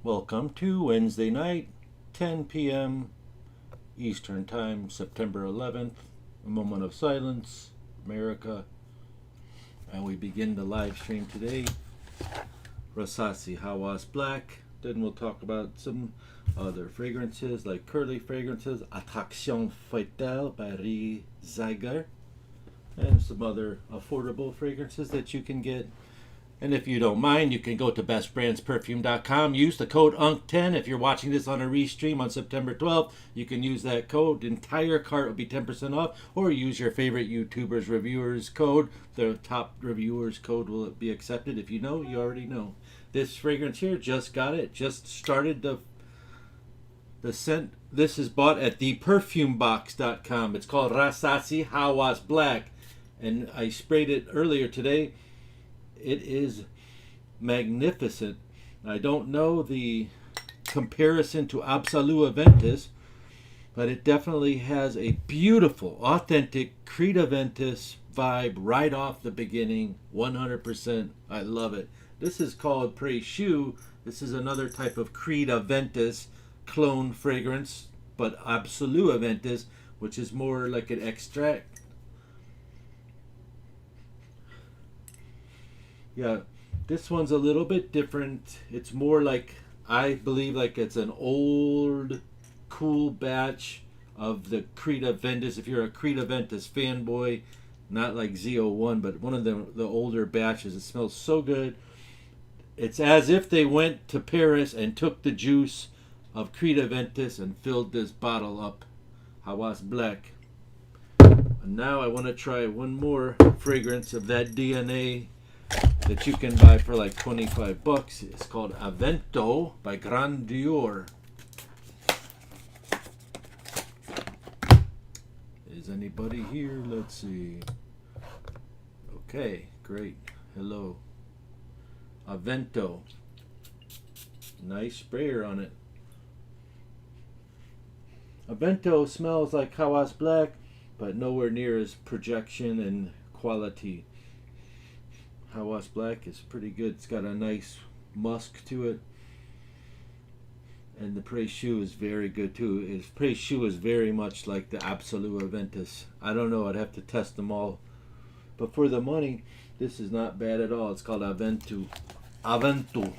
Welcome to Wednesday night, 10 p.m. Eastern Time, September 11th. A moment of silence, America. And we begin the live stream today. Rasasi Hawas Black. Then we'll talk about some other fragrances like curly fragrances, Attraction Fatale by Rouge, and some other affordable fragrances that you can get. And if you don't mind, you can go to bestbrandsperfume.com. Use the code UNC10. If you're watching this on a restream on September 12th, you can use that code. The entire cart will be 10% off. Or use your favorite YouTubers' reviewers code. The top reviewers code will be accepted. If you know, you already know. This fragrance here, just got it. Just started the scent. This is bought at theperfumebox.com. It's called Rasasi Hawas Black. And I sprayed it earlier today. It is magnificent. I don't know the comparison to Absolut Aventus, but it definitely has a beautiful, authentic Creed Aventus vibe right off the beginning. 100%. I love it. This is called Précieux. This is another type of Creed Aventus clone fragrance, but Absolut Aventus, which is more like an extract. Yeah, this one's a little bit different. It's more like, I believe, like it's an old, cool batch of the Creed Aventus. If you're a Creed Aventus fanboy, not like Z01, but one of the older batches. It smells so good. It's as if they went to Paris and took the juice of Creed Aventus and filled this bottle up. Hawas Black. And now I want to try one more fragrance of that DNA that you can buy for like 25 bucks. It's called Avento by Grandeur. Is anybody here? Let's see. Okay, great. Hello. Avento. Nice sprayer on it. Avento smells like Hawas Black, but nowhere near as projection and quality. Hawas Black is pretty good. It's got a nice musk to it. And the Précieux is very good too. Précieux is very much like the Absolut Aventus. I don't know. I'd have to test them all. But for the money, this is not bad at all. It's called Avento. Avento.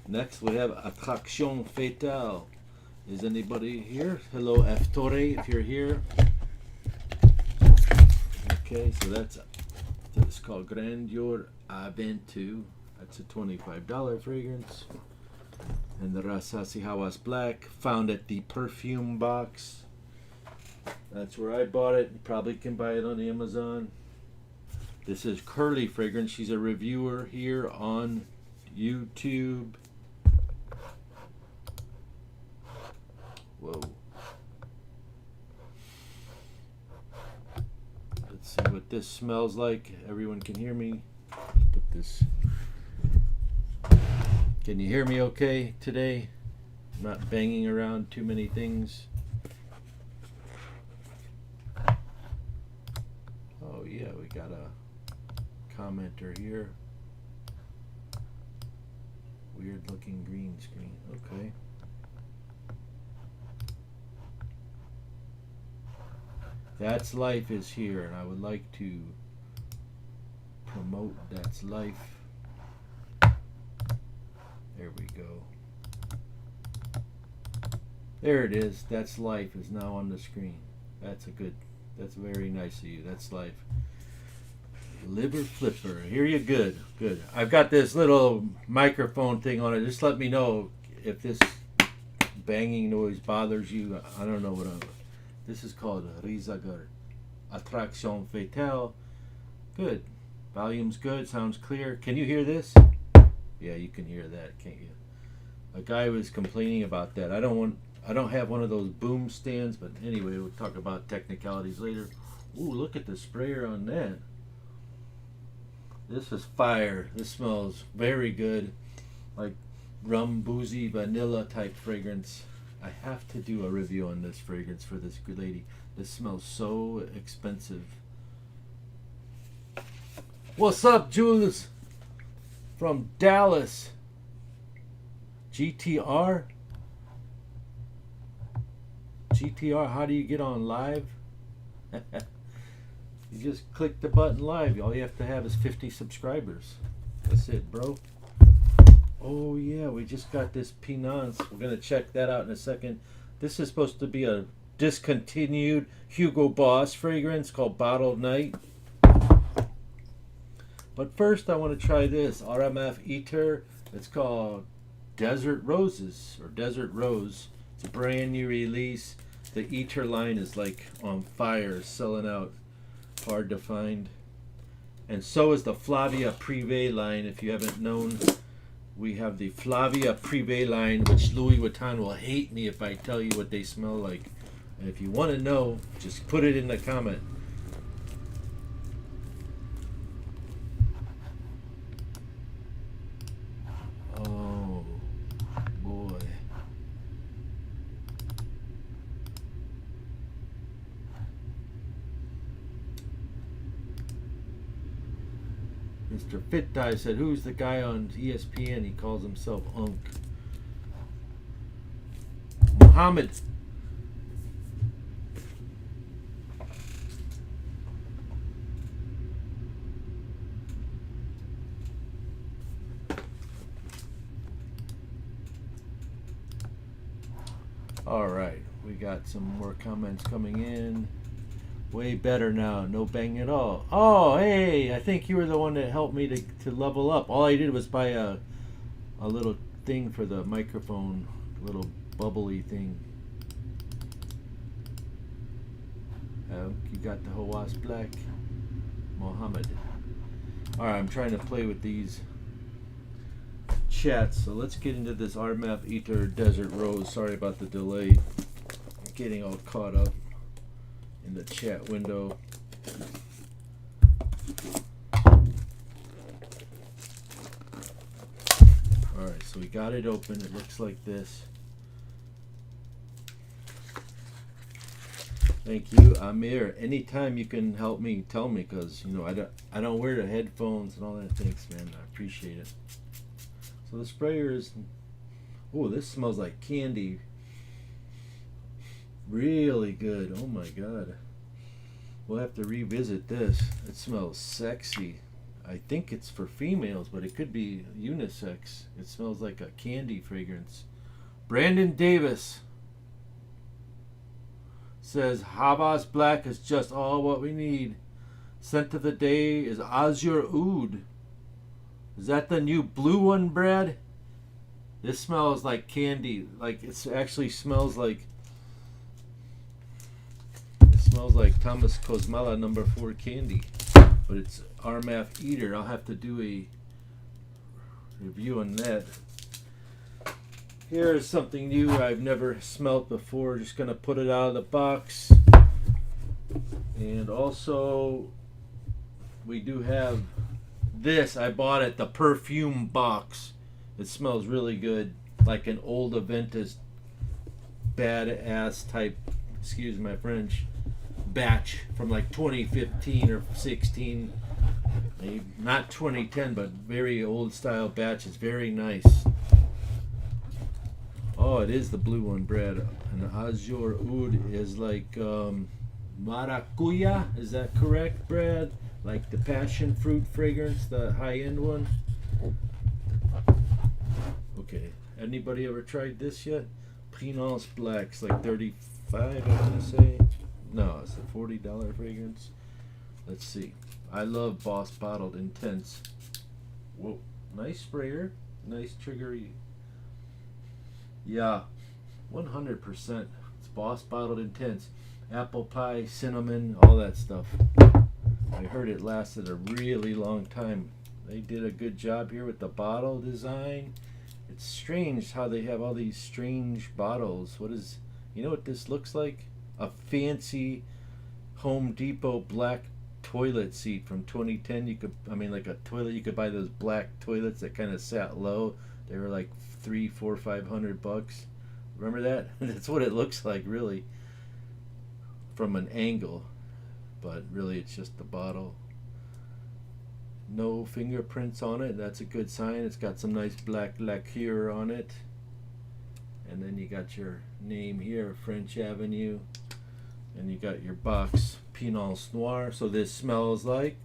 Next we have Attraction Fatale. Is anybody here? Hello, Eftore, if you're here. Okay, so that's... It's called Grandeur Avento. That's a $25 fragrance. And the Rasasi Hawas Black, found at the Perfume Box. That's where I bought it. You probably can buy it on Amazon. This is Curly Fragrance. She's a reviewer here on YouTube. Whoa. See what this smells like. Everyone can hear me. Let's put this. Can you hear me okay today? I'm not banging around too many things. Oh yeah, we got a commenter here. Weird looking green screen. Okay. That's Life is here, and I would like to promote That's Life. There we go. There it is. That's Life is now on the screen. That's very nice of you. That's Life. Liver Flipper. Hear you good. Good. I've got this little microphone thing on it. Just let me know if this banging noise bothers you. I don't know what this is called Rizagar. Attraction Fatale. Good. Volume's good. Sounds clear. Can you hear this? Yeah, you can hear that, can't you? A guy was complaining about that. I don't have one of those boom stands, but anyway, we'll talk about technicalities later. Ooh, look at the sprayer on that. This is fire. This smells very good. Like rum, boozy, vanilla type fragrance. I have to do a review on this fragrance for this good lady. This smells so expensive. What's up, Jules? From Dallas. GTR? GTR, how do you get on live? You just click the button live. All you have to have is 50 subscribers. That's it, bro. Oh yeah, we just got this Pinance. We're gonna check that out in a second. This is supposed to be a discontinued Hugo Boss fragrance called Bottled Night. But first I want to try this RMF Eater. It's called Desert Roses or Desert Rose. It's a brand new release. The Eater line is like on fire, selling out, hard to find. And so is the Flavia Privé line. If you haven't known, we have the Flavia Privé line, which Louis Vuitton will hate me if I tell you what they smell like. And if you want to know, just put it in the comment. Oh, boy. Mr. Fit Die said, who's the guy on ESPN? He calls himself Unk. Muhammad. All right, we got some more comments coming in. Way better now, no bang at all. Oh, hey, I think you were the one that helped me to level up. All I did was buy a little thing for the microphone, little bubbly thing. You got the Hawas Black, Mohammed. All right, I'm trying to play with these chats, so let's get into this RMF Eater Desert Rose. Sorry about the delay. I'm getting all caught up in the chat window. Alright, so we got it open. It looks like this. Thank you, Amir. Anytime you can help me, tell me, because you know I don't wear the headphones and all that. Thanks, man. I appreciate it. So the sprayer is, oh, this smells like candy. Really good. Oh my god. We'll have to revisit this. It smells sexy. I think it's for females, but it could be unisex. It smells like a candy fragrance. Brandon Davis says Havas Black is just all what we need. Scent of the day is Azure Oud. Is that the new blue one, Brad? This smells like candy. Like it actually smells like Thomas Kosmala number 4 candy. But it's RMF Eater. I'll have to do a review on that. Here's something new I've never smelt before. Just gonna put it out of the box. And also we do have this. I bought it, the perfume box. It smells really good, like an old Aventus badass type, excuse my French, batch from like 2015 or 16. Not 2010, but very old style batch. It's very nice. Oh, it is the blue one, Brad. And Azure Oud is like maracuya. Is that correct, Brad? Like the passion fruit fragrance, the high-end one. Okay. Anybody ever tried this yet? Pinance Black's like 35, I want to say. No, it's a $40 fragrance. Let's see. I love Boss Bottled Intense. Whoa. Nice sprayer. Nice triggery. Yeah. 100%. It's Boss Bottled Intense. Apple pie, cinnamon, all that stuff. I heard it lasted a really long time. They did a good job here with the bottle design. It's strange how they have all these strange bottles. What is, you know what this looks like? A fancy Home Depot black toilet seat from 2010. You could, I mean, like a toilet, you could buy those black toilets that kind of sat low. They were like $300, $400, $500. Remember that? That's what it looks like, really, from an angle. But really, it's just the bottle. No fingerprints on it. That's a good sign. It's got some nice black lacquer on it. And then you got your name here, French Avenue. And you got your box, Pinot Noir. So this smells like.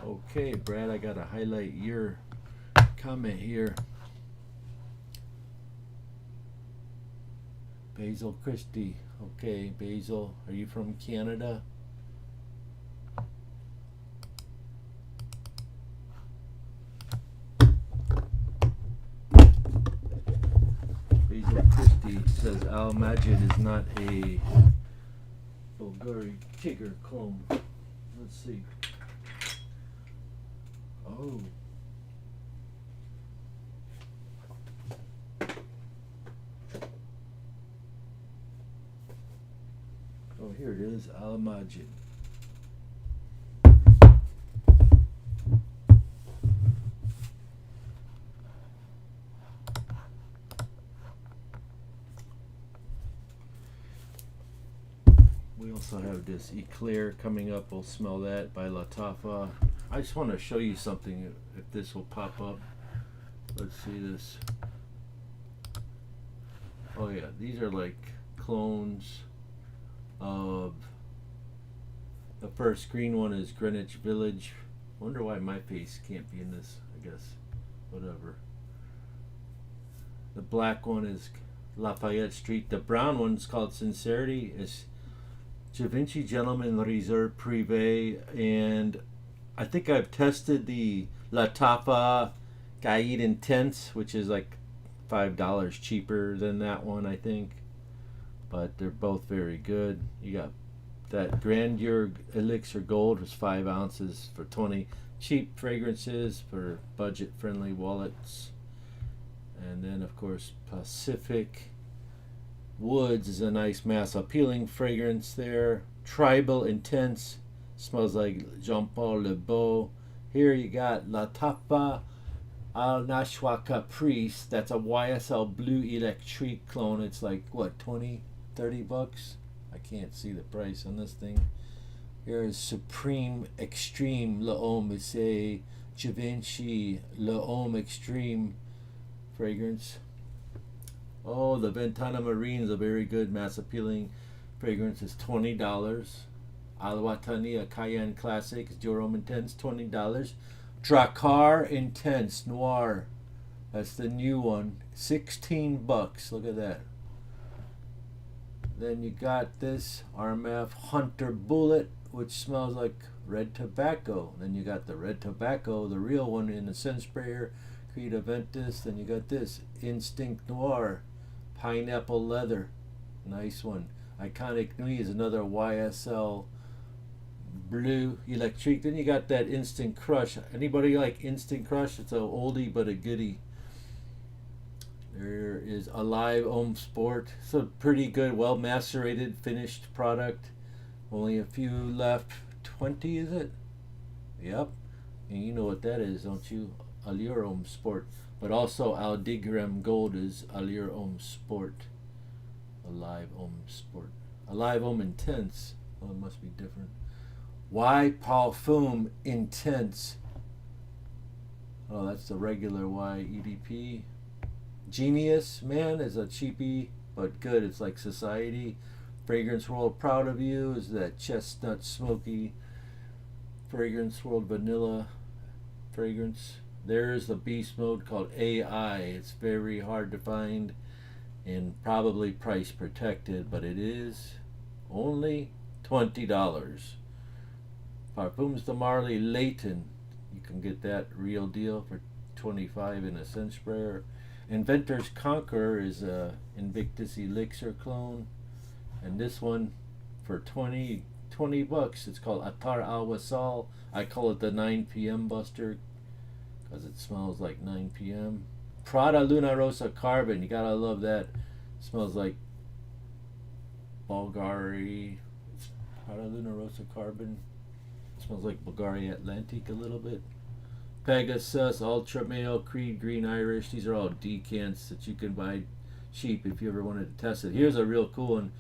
Okay, Brad, I gotta highlight your comment here. Basil Christie. Okay, Basil, are you from Canada? Basil Christie says Al Majid is not a Bulgari Tigger clone. Let's see. Oh. Oh, here it is, Al Majid. We also have this Eclair coming up. We'll smell that by Latafa. I just want to show you something, if this will pop up. Let's see this. Oh yeah, these are like clones of the first green one is Greenwich Village. Wonder why my face can't be in this, I guess. Whatever. The black one is Lafayette Street. The brown one's called Sincerity. It's Givenchy Gentleman Reserve Privé, and I think I've tested the Latafa Gaid Intense, which is like $5 cheaper than that one, I think. But they're both very good. You got that Grandeur Elixir Gold was 5 ounces for 20. Cheap fragrances for budget-friendly wallets. And then, of course, Pacific Woods is a nice mass appealing fragrance there. Tribal Intense. Smells like Jean-Paul Le Beau. Here you got Latafa Al Nashwa Caprice. That's a YSL Blue Electrique clone. It's like, what, 20, 30 bucks? I can't see the price on this thing. Here is Supreme Extreme L'Homme. It's a Givenchy L'Homme Extreme fragrance. Oh, the Ventana Marine is a very good mass appealing fragrance. It's $20. Al Watani, a Cayenne Classic, it's Jerome Intense, $20. Drakkar Intense Noir, that's the new one, 16 bucks. Look at that. Then you got this RMF Hunter Bullet, which smells like red tobacco. Then you got the red tobacco, the real one, in the scent sprayer, Creed Aventus. Then you got this Instinct Noir, Pineapple Leather, nice one. Iconic Nuit is another YSL Blue Electrique. Then you got that Instant Crush. Anybody like Instant Crush? It's a oldie but a goodie. There is Alive Homme Sport. It's a pretty good, well macerated, finished product. Only a few left. 20, is it? Yep. And you know what that is, don't you? Allure Homme Sport. But also Aldigram Gold is Allure Homme Sport. Alive Homme Sport. Alive Homme Intense. Oh, it must be different. Y Parfum Intense. Oh, that's the regular Y EDP. Genius, man, is a cheapie, but good. It's like Society. Fragrance World Proud of You is that chestnut smoky Fragrance World Vanilla fragrance. There's the beast mode called AI. It's very hard to find and probably price protected, but it is only $20. Parfums de Marly Layton. You can get that real deal for $25 in a scent sprayer. Inventor's Conqueror is a Invictus Elixir clone, and this one for 20 bucks. It's called Attar Al Wasal. I call it the 9 p.m. buster because it smells like 9 p.m. Prada Luna Rosa Carbon. You gotta love that. It smells like Bulgari. It's Prada Luna Rosa Carbon. It smells like Bulgari Atlantic a little bit. Pegasus, Ultra Male, Creed Green Irish. These are all decants that you can buy cheap if you ever wanted to test it. Here's a real cool one.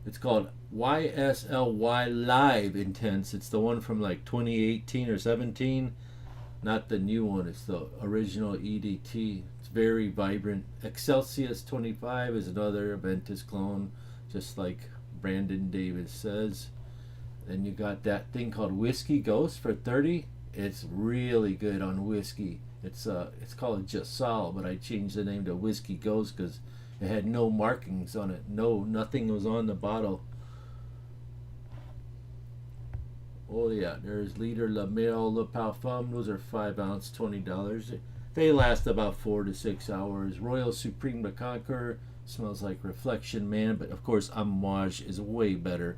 It's called YSLY Live Intense. It's the one from like 2018 or 17. not the new one. It's the original EDT. It's very vibrant. Excelsius 25 is another Aventus clone, just like Brandon Davis says. Then you got that thing called Whiskey Ghost for 30. It's really good on whiskey. It's called Jasal, but I changed the name to Whiskey Ghost because it had no markings on it. Nothing was on the bottle. Oh yeah, there's Leader La Mille Le Parfum. Those are 5 ounce, $20. They last about 4 to 6 hours. Royal Supreme Le Conqueror smells like Reflection Man, but of course Amouage is way better.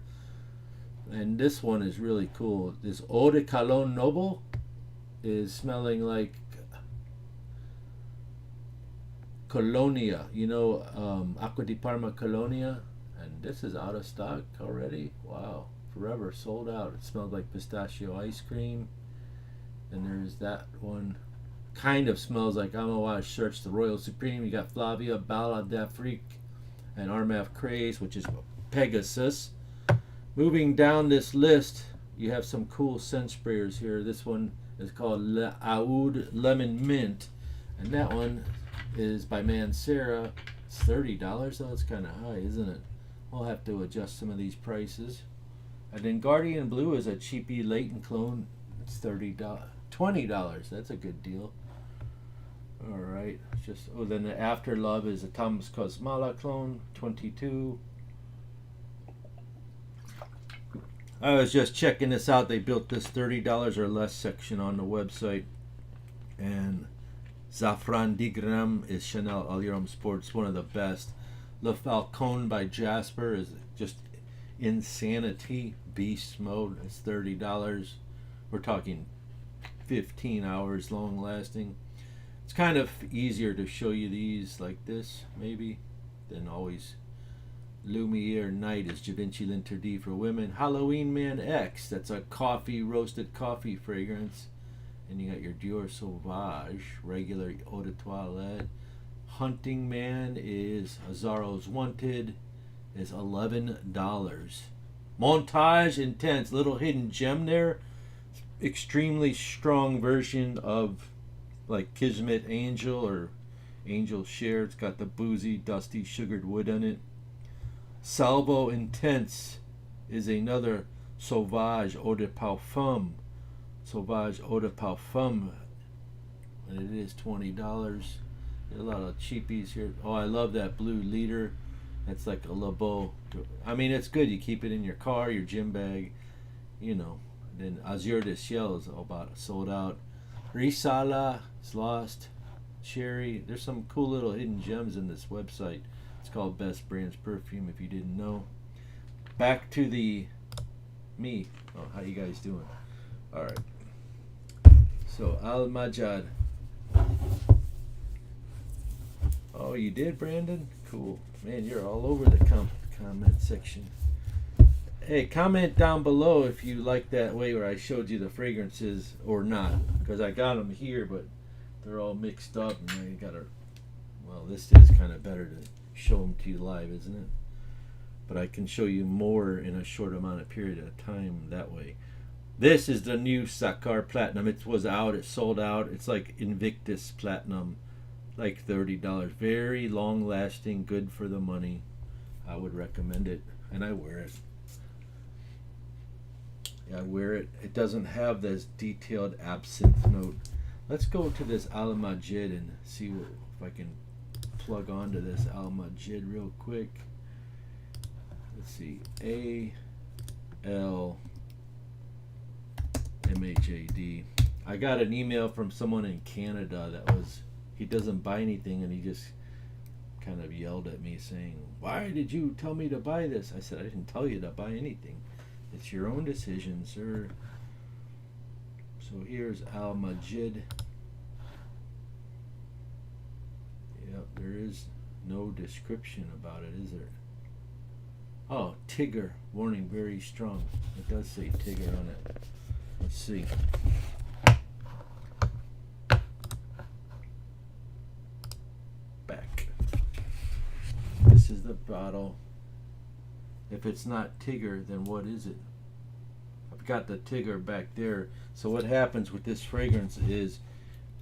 And this one is really cool. This Eau de Cologne Noble is smelling like Colonia, Acqua di Parma Colonia, and this is out of stock already. Wow, forever sold out. It smelled like pistachio ice cream. And there's that one, kind of smells like Amouage Search the Royal Supreme. You got Flavia, Bala d'Afrique, and Armaf Craze, which is Pegasus. Moving down this list, you have some cool scent sprayers here. This one is called Le Oud Lemon Mint, and that one is by Mancera. It's $30 though. It's kind of high, isn't it? We'll have to adjust some of these prices. And then Guardian Blue is a cheapy latent clone. It's $20. That's a good deal. All right. Then the After Love is a Thomas Cosmala clone, $22. I was just checking this out. They built this $30 or less section on the website, and Zafran Digram is Chanel Allure Sports, one of the best. Le Falcon by Jasper is just insanity, beast mode. It's $30. We're talking 15 hours long lasting. It's kind of easier to show you these like this, maybe, than always. Lumiere Night is Givenchy L'Interdit for women. Halloween Man X, that's a roasted coffee fragrance. And you got your Dior Sauvage, regular eau de toilette. Hunting Man is Azaro's Wanted, is $11. Montage Intense, little hidden gem there. Extremely strong version of like Kismet Angel or Angel Share. It's got the boozy, dusty, sugared wood in it. Salvo Intense is another Sauvage Eau de Parfum. Sauvage Eau de Parfum. And it is $20. There are a lot of cheapies here. Oh, I love that blue leader. That's like a Labo. I mean, it's good. You keep it in your car, your gym bag, Then Azure de Ciel is about sold out. Risala is lost. Cherry. There's some cool little hidden gems in this website. It's called Best Brands Perfume, if you didn't know. Back to me. Oh, how you guys doing? All right. So Al Majad. Oh, you did, Brandon? Cool. Man, you're all over the comment section. Hey, comment down below if you like that way where I showed you the fragrances or not, because I got them here, but they're all mixed up, and I gotta. Well, this is kind of better to show them to you live, isn't it? But I can show you more in a short amount of period of time that way. This is the new Sakar Platinum. It was out. It sold out. It's like Invictus Platinum, like $30. Very long lasting, good for the money. I would recommend it, and I wear it. Yeah, I wear it. It doesn't have this detailed absinthe note. Let's go to this Al Majid and see if I can plug onto this Al Majid real quick. Let's see, ALMAJD. I got an email from someone in Canada that he doesn't buy anything, and he just kind of yelled at me saying, "Why did you tell me to buy this?" I said, "I didn't tell you to buy anything. It's your own decision, sir." So here's Al Majid. Yep, there is no description about it, is there? Oh, Tigger. Warning, very strong. It does say Tigger on it. Let's see. Back. This is the bottle. If it's not Tigger, then what is it? I've got the Tigger back there. So what happens with this fragrance is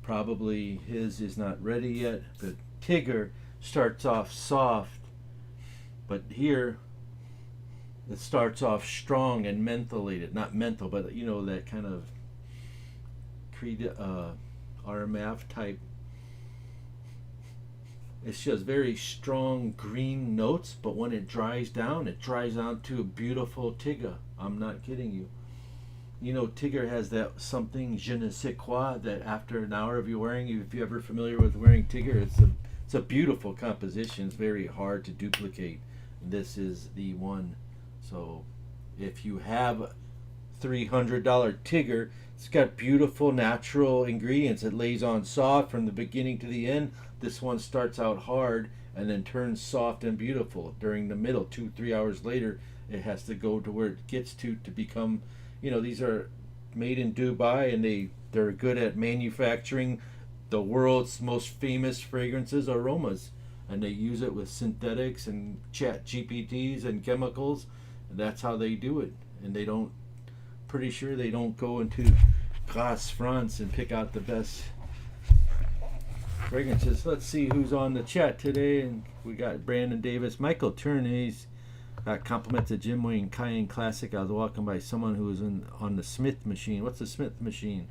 probably his is not ready yet. The Tigger starts off soft, but here it starts off strong and mentholated. Not menthol, but you know, that kind of RMF type. It's just very strong green notes, but when it dries down to a beautiful Tigger. I'm not kidding you. You know, Tigger has that something je ne sais quoi that after an hour of you wearing, if you're ever familiar with wearing Tigger, it's a beautiful composition. It's very hard to duplicate. This is the one. So if you have $300 Tigger, it's got beautiful natural ingredients. It lays on soft from the beginning to the end. This one starts out hard and then turns soft and beautiful during the middle. 2-3 hours later, it has to go to where it gets to become, you know, these are made in Dubai, and they're good at manufacturing the world's most famous fragrances, aromas, and they use it with synthetics and chat GPTs and chemicals, and that's how they do it. And they don't, pretty sure they don't go into Grasse France and pick out the best fragrances. Let's see who's on the chat today. And we got Brandon Davis, Michael Turney's got compliments of Jim Wayne Cayenne Classic. I was walking by someone who was on the Smith machine. What's the Smith machine?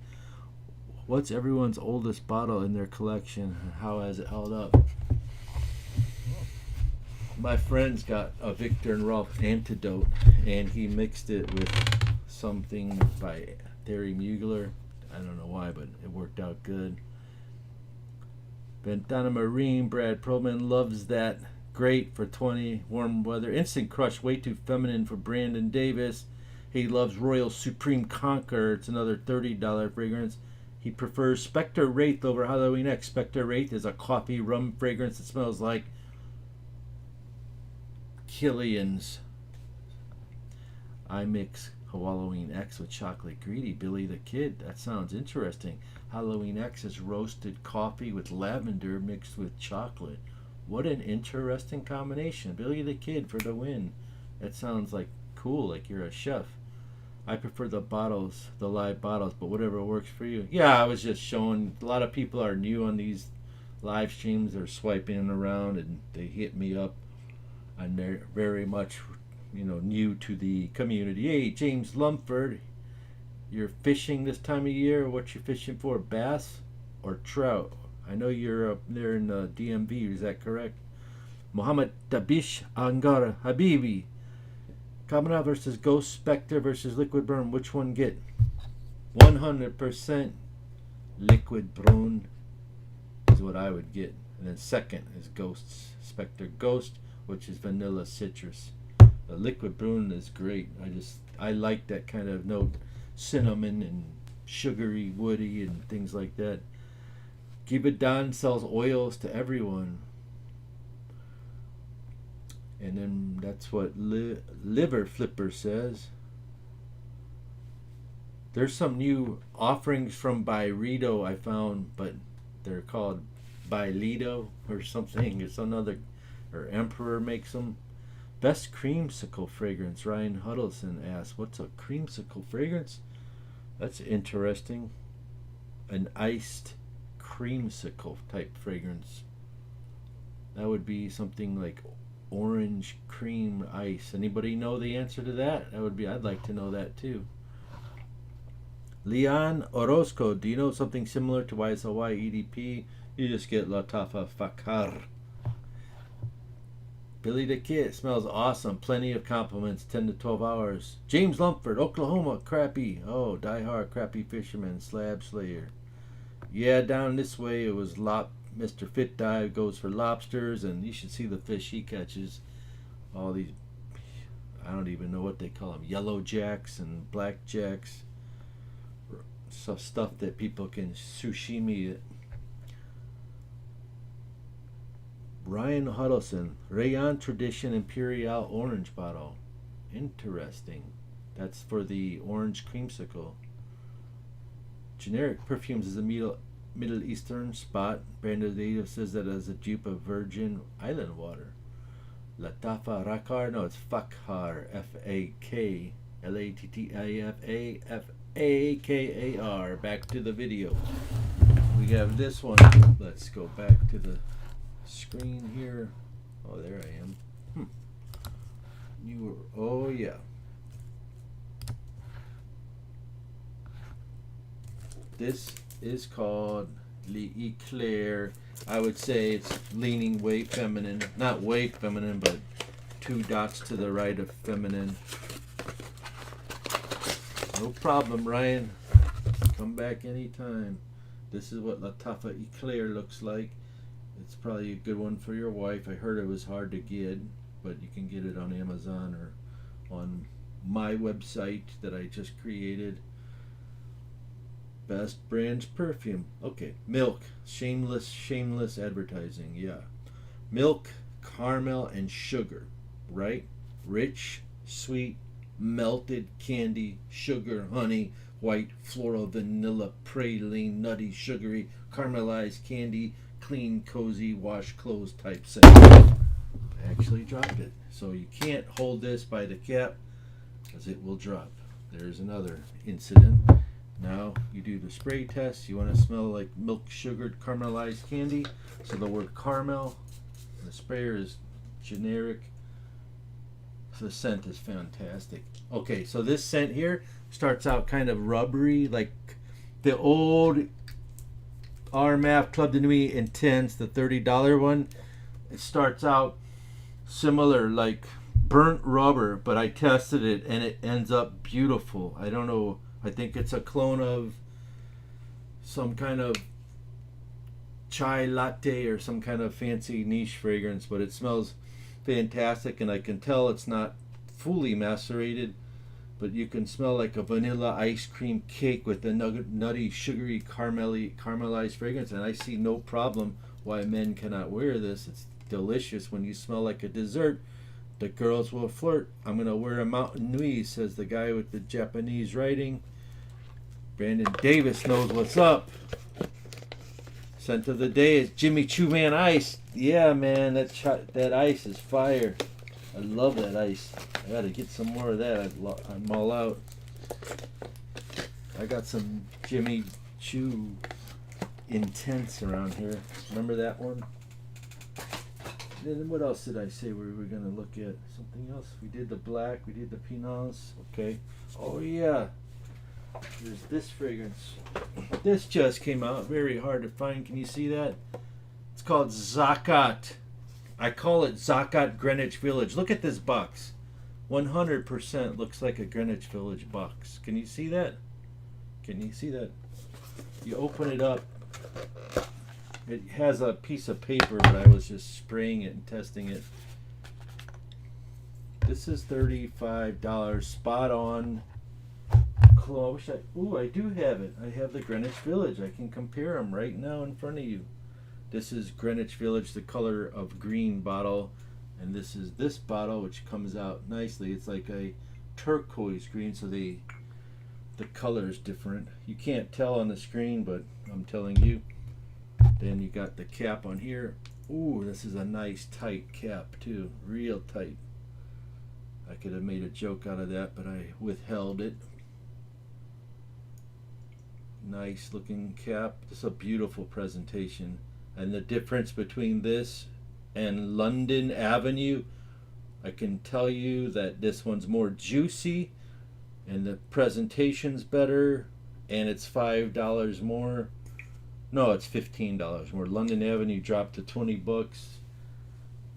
What's everyone's oldest bottle in their collection? How has it held up? My friend's got a Victor and Rolf Antidote, and he mixed it with something by Thierry Mugler. I don't know why, but it worked out good. Ventana Marine, Brad Perlman loves that. Great for 20 warm weather. Instant Crush, way too feminine for Brandon Davis. He loves Royal Supreme Conqueror. It's another $30 fragrance. He prefers Spectre Wraith over Halloween X. Spectre Wraith is a coffee rum fragrance that smells like Killian's. I mix Halloween X with chocolate greedy. Billy the Kid. That sounds interesting. Halloween X is roasted coffee with lavender mixed with chocolate. What an interesting combination. Billy the Kid for the win. That sounds like cool, like you're a chef. I prefer the bottles, the live bottles, but whatever works for you. Yeah, I was just showing. A lot of people are new on these live streams. They're swiping around and they hit me up. And they're very much, you know, new to the community. Hey, James Lumford, you're fishing this time of year. What you fishing for, bass or trout? I know you're up there in the DMV. Is that correct? Mohammed Dabish Angar Habibi. Kamera versus Ghost Spectre versus Liquid Burn. Which one get? 100% Liquid Burn is what I would get. And then second is Ghosts. Spectre Ghost, which is vanilla citrus. The Liquid Burn is great. I like that kind of note. Cinnamon and sugary, woody and things like that. Givaudan sells oils to everyone. And then that's what Liver Flipper says. There's some new offerings from Byredo I found, but they're called Byledo or something. It's another, or Emperor makes them. Best creamsicle fragrance, Ryan Huddleston asks. What's a creamsicle fragrance? That's interesting. An iced creamsicle type fragrance. That would be something like orange cream ice. Anybody know the answer to that? I'd like to know that too. Leon Orozco, do you know something similar to YSLY EDP? You just get Latafa Fakar. Billy the Kid smells awesome. Plenty of compliments. 10 to 12 hours. James Lumford, Oklahoma, crappie. Oh, diehard crappie fisherman, slab slayer. Yeah, down this way it was Mr. Fit Dive goes for lobsters, and you should see the fish he catches. All these, I don't even know what they call them, yellow jacks and black jacks. Stuff that people can sushimi it. Ryan Huddleston, Rayon Tradition Imperial Orange Bottle. Interesting. That's for the orange creamsicle. Generic Perfumes is a Middle Eastern spot. Brandon Davis says that as a dupe of virgin island water. Latafa Rakar, no, it's Fakhar, Fakhar. Lattifafakar. Back to the video. We have this one. Let's go back to the screen here. Oh, there I am. You were, oh yeah. This is called L'Eclair. I would say it's leaning way feminine. Not way feminine, but 2 dots to the right of feminine. No problem, Ryan. Come back anytime. This is what Lattafa Eclair looks like. It's probably a good one for your wife. I heard it was hard to get, but you can get it on Amazon or on my website that I just created. Best Brands Perfume. Okay, milk. Shameless advertising. Yeah. Milk, caramel, and sugar. Right? Rich, sweet, melted candy, sugar, honey, white, floral, vanilla, praline, nutty, sugary, caramelized candy, clean, cozy, wash clothes type scent. I actually dropped it. So you can't hold this by the cap because it will drop. There's another incident. Now you do the spray test. You want to smell like milk sugared caramelized candy. So the word caramel, the sprayer is generic. The scent is fantastic. Okay, so this scent here starts out kind of rubbery, like the old RMAF Club de Nuit Intense, the $30 one. It starts out similar, like burnt rubber, but I tested it and it ends up beautiful. I don't know. I think it's a clone of some kind of chai latte or some kind of fancy niche fragrance, but it smells fantastic, and I can tell it's not fully macerated, but you can smell like a vanilla ice cream cake with a nutty, sugary, caramelized fragrance, and I see no problem why men cannot wear this. It's delicious. When you smell like a dessert, the girls will flirt. I'm going to wear a Mountain Nui, says the guy with the Japanese writing. Brandon Davis knows what's up. Scent of the day is Jimmy Choo Man Ice. Yeah, man, that ice is fire. I love that ice. I gotta get some more of that. I'm all out. I got some Jimmy Choo Intense around here. Remember that one? Then what else did I say we were gonna look at? Something else? We did the black. We did the Pinaults. Okay. Oh yeah. There's this fragrance. This just came out. Very hard to find. Can you see that? It's called Zakat. I call it Zakat Greenwich Village. Look at this box. 100% looks like a Greenwich Village box. Can you see that? Can you see that? You open it up. It has a piece of paper, but I was just spraying it and testing it. This is $35. Spot on. I do have it. I have the Greenwich Village. I can compare them right now in front of you. This is Greenwich Village, the color of green bottle, and this is this bottle, which comes out nicely. It's like a turquoise green, so the color is different. You can't tell on the screen, but I'm telling you. Then you got the cap on here. Ooh, this is a nice tight cap too, real tight. I could have made a joke out of that, but I withheld it. Nice looking cap. This is a beautiful presentation. And the difference between this and London Avenue, I can tell you that this one's more juicy and the presentation's better, and it's $5 more. No, it's $15 more. London Avenue dropped to 20 bucks.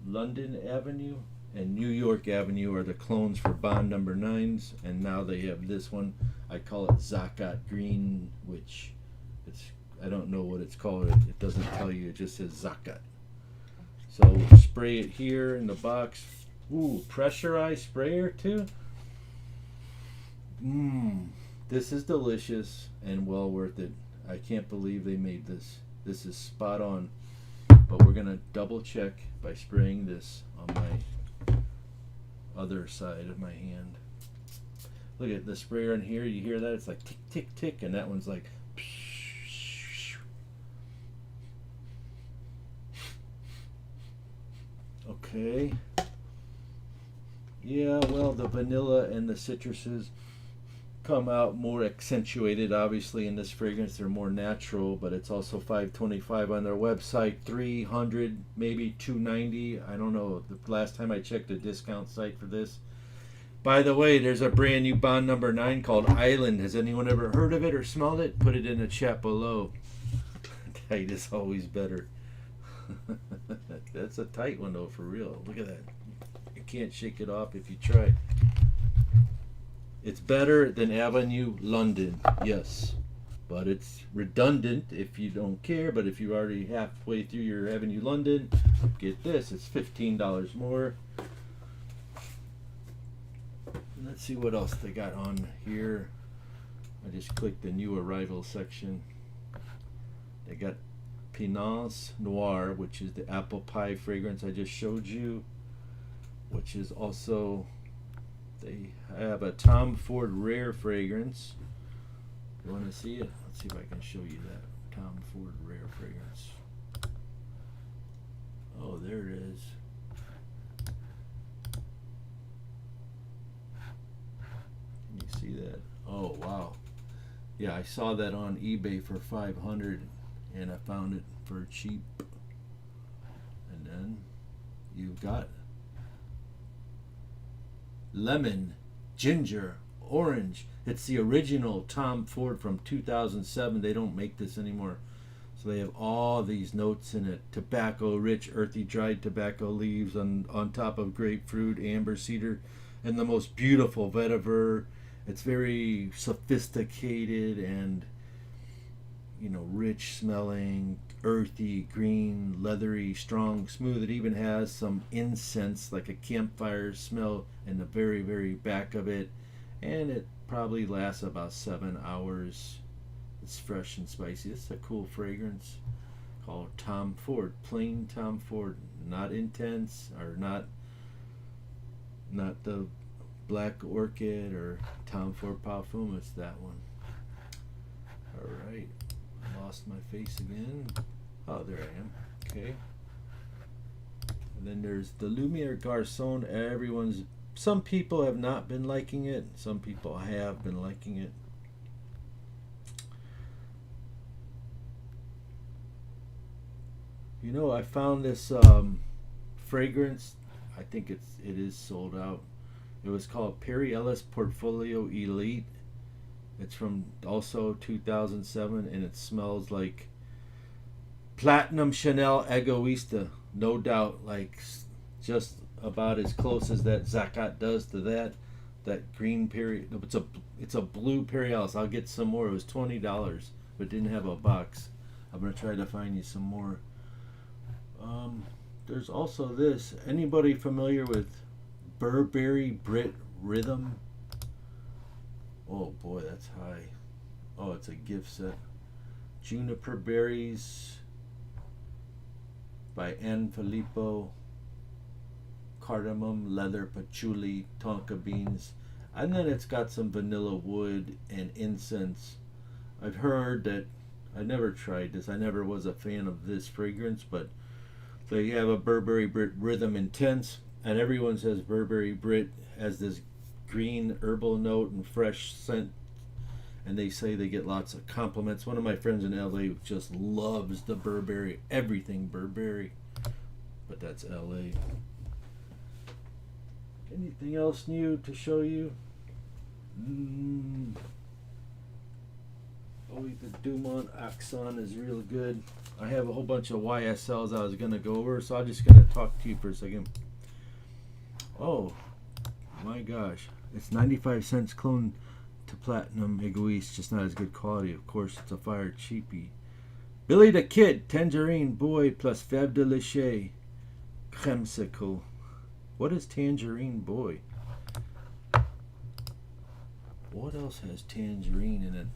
London Avenue and New York Avenue are the clones for Bond number 9s, and now they have this one. I call it Zakat Green, which I don't know what it's called. It doesn't tell you. It just says Zakat. So we'll spray it here in the box. Ooh, pressurized sprayer too. This is delicious and well worth it. I can't believe they made this. This is spot on. But we're gonna double check by spraying this on my other side of my hand. Look at the sprayer in here. You hear that? It's like tick, tick, tick, and that one's like. Okay. Yeah, well, the vanilla and the citruses come out more accentuated, obviously, in this fragrance. They're more natural, but it's also $525 on their website, $300, maybe $290. I don't know. The last time I checked the discount site for this. By the way, there's a brand new Bond number 9 called Island. Has anyone ever heard of it or smelled it? Put it in the chat below. Tight is always better. That's a tight one, though, for real. Look at that. You can't shake it off if you try. It's better than Avenue London, yes. But it's redundant if you don't care. But if you're already halfway through your Avenue London, get this. It's $15 more. Let's see what else they got on here. I just clicked the new arrival section. They got Pinot Noir, which is the apple pie fragrance I just showed you, which is also, they have a Tom Ford Rare fragrance. You want to see it? Let's see if I can show you that Tom Ford Rare fragrance. Oh, there it is. Can you see that? Oh, wow. Yeah, I saw that on eBay for $500 and I found it for cheap. And then you've got lemon, ginger, orange. It's the original Tom Ford from 2007. They don't make this anymore. So they have all these notes in it. Tobacco, rich, earthy, dried tobacco leaves on top of grapefruit, amber, cedar, and the most beautiful vetiver. It's very sophisticated and, you know, rich smelling, earthy, green, leathery, strong, smooth. It even has some incense, like a campfire smell in the very, very back of it. And it probably lasts about 7 hours. It's fresh and spicy. It's a cool fragrance called Tom Ford, plain Tom Ford, not intense or not the Black Orchid or Tom Ford Parfum. It's that one. All right, I lost my face again. Oh, there I am. Okay. And then there's the Lumiere Garçon. Some people have not been liking it. Some people have been liking it. You know, I found this fragrance. I think it is sold out. It was called Perry Ellis Portfolio Elite. It's from also 2007, and it smells like Platinum Chanel Egoista, no doubt. Like just about as close as that Zakat does to that green Perry. No, it's a blue Perry Ellis. I'll get some more. It was $20, but didn't have a box. I'm gonna try to find you some more. There's also this. Anybody familiar with Burberry Brit Rhythm? Oh boy, that's high. Oh, it's a gift set. Juniper Berries by Anne Filippo. Cardamom, leather, patchouli, tonka beans. And then it's got some vanilla wood and incense. I've heard that, I never tried this. I never was a fan of this fragrance, but they have a Burberry Brit Rhythm Intense, and everyone says Burberry Brit has this green herbal note and fresh scent, and they say they get lots of compliments. One of my friends in LA just loves the Burberry, everything Burberry, but that's LA. Anything else new to show you? Oh, the Dumont Axon is real good. I have a whole bunch of YSLs I was going to go over, so I'm just going to talk to you for a second. Oh, my gosh. It's 95 cents clone to Platinum Egoiste, just not as good quality. Of course, it's a fire cheapie. Billy the Kid, Tangerine Boy plus Fève de Léché, Creamsicle. What is Tangerine Boy? What else has tangerine in it?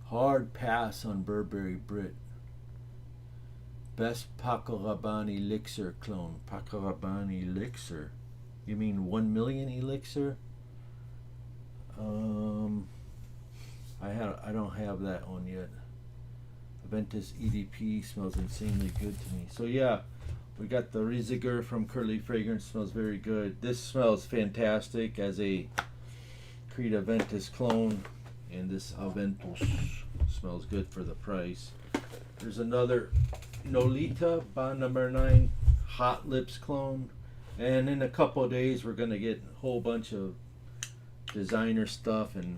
Hard pass on Burberry Brit. Best Paco Rabanne Elixir clone. Paco Rabanne Elixir. You mean 1 million Elixir? I don't have that one yet. Aventus EDP smells insanely good to me. So yeah, We got the Riesiger from Curly Fragrance. Smells very good. This smells fantastic as a Creed Aventus clone, and this Aventus smells good for the price. There's another Nolita Bond Number 9 Hot Lips clone, and in a couple of days we're gonna get a whole bunch of designer stuff and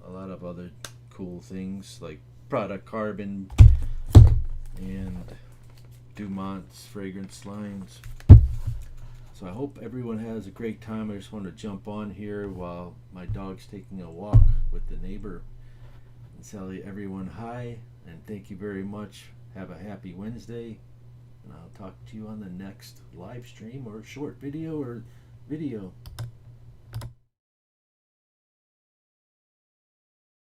a lot of other cool things like Product Carbon and Dumont's fragrance lines. So I hope everyone has a great time. I just want to jump on here while my dog's taking a walk with the neighbor and tell everyone hi and thank you very much. Have a happy Wednesday, and I'll talk to you on the next live stream or short video or video.